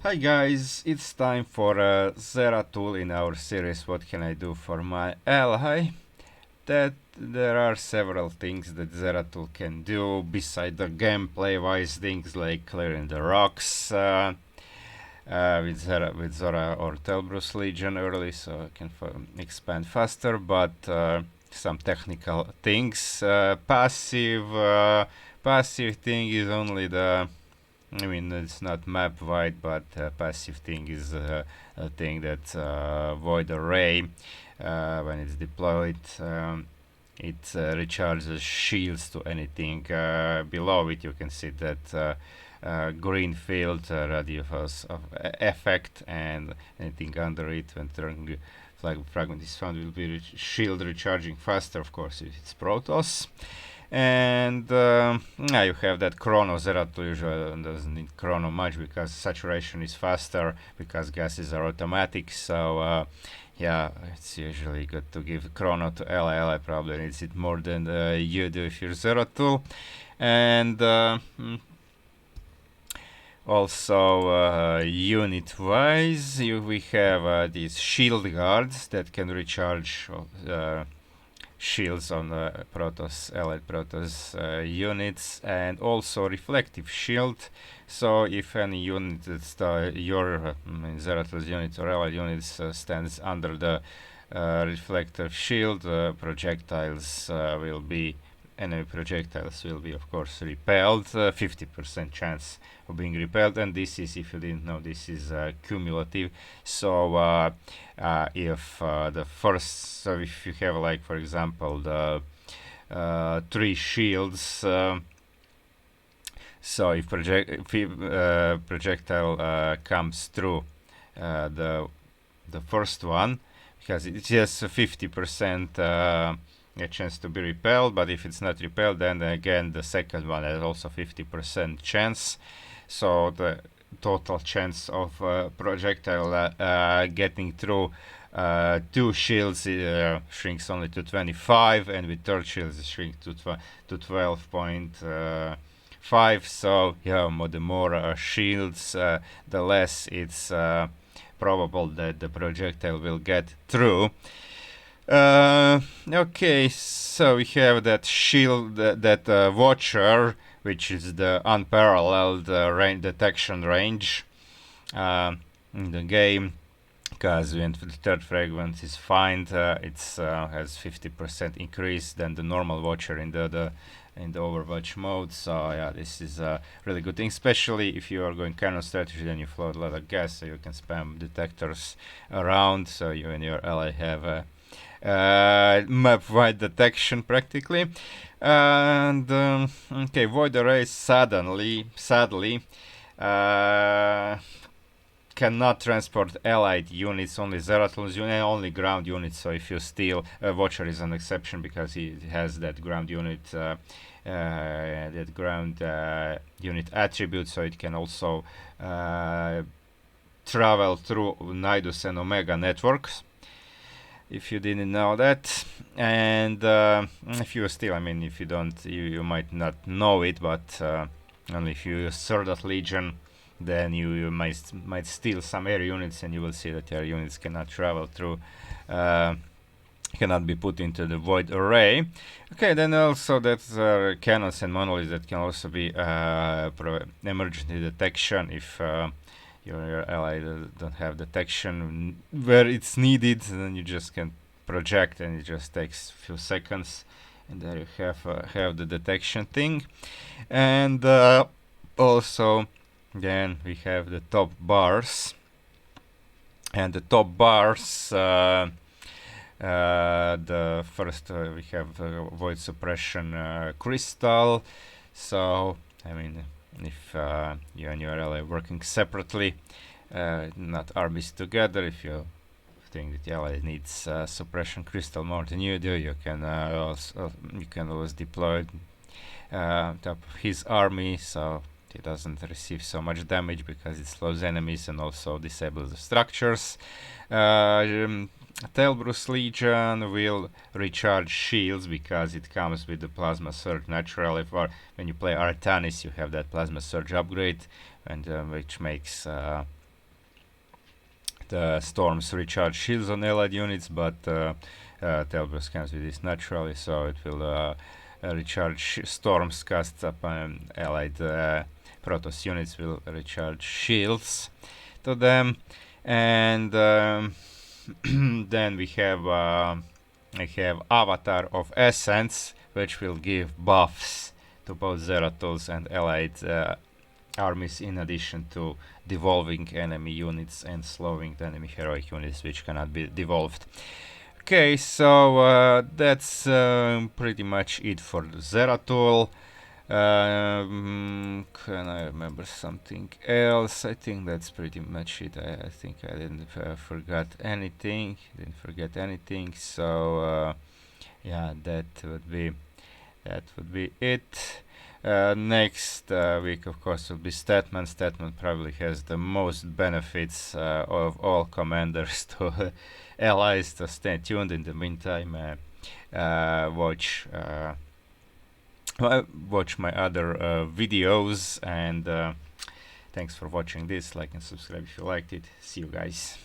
Hi guys, it's time for Zeratul in our series What Can I Do for My Ally? That there are several things that Zeratul can do beside the gameplay wise things like clearing the rocks with Zora or Telbrus Legion early so I can expand faster, but some technical things. Passive thing is only it's not map wide, but passive thing is a thing that void array when it's deployed. It recharges shields to anything below it. You can see that green field radius of effect, and anything under it when turning fragment is found will be shield recharging faster, of course, if it's Protoss. And yeah, you have that chrono. Zeratul usually doesn't need chrono much because saturation is faster because gases are automatic. So yeah, it's usually good to give chrono to ally. Ally probably needs it more than you do if you're Zeratul. And also unit wise, we have these shield guards that can recharge shields on Protoss allied Protoss units, and also reflective shield. So if any unit that's your Zeratul's unit or allied units stands under the reflective shield, enemy projectiles will be, of course, repelled. 50% chance of being repelled, and this is, if you didn't know, this is cumulative. So if you have, like, for example, the three shields. So if projectile comes through the first one, because it's just 50% a chance to be repelled, but if it's not repelled, then again the second one has also 50% chance. So the total chance of projectile getting through two shields shrinks only to 25, and with third shields it shrinks to 12.5. So yeah, the more shields, the less it's probable that the projectile will get through. Okay, so we have that shield, that Watcher, which is the unparalleled detection range in the game. Because when the third fragment is found, it has 50% increase than the normal Watcher in the Overwatch mode. So yeah, this is a really good thing, especially if you are going cannon strategy. Then you float a lot of gas, so you can spam detectors around. So you and your ally have a map-wide detection practically. And okay, void arrays sadly cannot transport allied units, only Zeratul's unit and only ground units. So if you steal, Watcher is an exception because he has that ground unit unit attribute, so it can also travel through Nidus and Omega networks, if you didn't know that. And if you still, if you don't, you might not know it, but only if you use Zeratul Legion, then you might steal some air units, and you will see that air units cannot travel through, cannot be put into the void array. Okay, then also that's cannons and monoliths that can also be emergency detection if your ally don't have detection where it's needed. Then you just can project, and it just takes a few seconds, and there you have the detection thing. And also then we have the top bars, and the top bars, the first we have void suppression crystal. So if you and your ally are working separately, not armies together, if you think that the ally needs suppression crystal more than you do, you can always deploy top of his army, so he doesn't receive so much damage because it slows enemies and also disables the structures. Telbrus Legion will recharge shields because it comes with the Plasma Surge naturally. When you play Artanis, you have that Plasma Surge upgrade, and which makes the storms recharge shields on allied units, but Telbros comes with this naturally, so it will recharge storms cast upon allied Protoss units will recharge shields to them. And then we have I have Avatar of Essence, which will give buffs to both Zeratuls and allied armies, in addition to devolving enemy units and slowing the enemy heroic units which cannot be devolved. Okay, so that's pretty much it for the Zeratul. Can I remember something else? I think that's pretty much it. I think I didn't forget anything. So yeah, that would be it. Next week, of course, will be Statman. Statman probably has the most benefits of all commanders to allies, so stay tuned. In the meantime, watch my other videos, and thanks for watching this. Like and subscribe if you liked it. See you guys.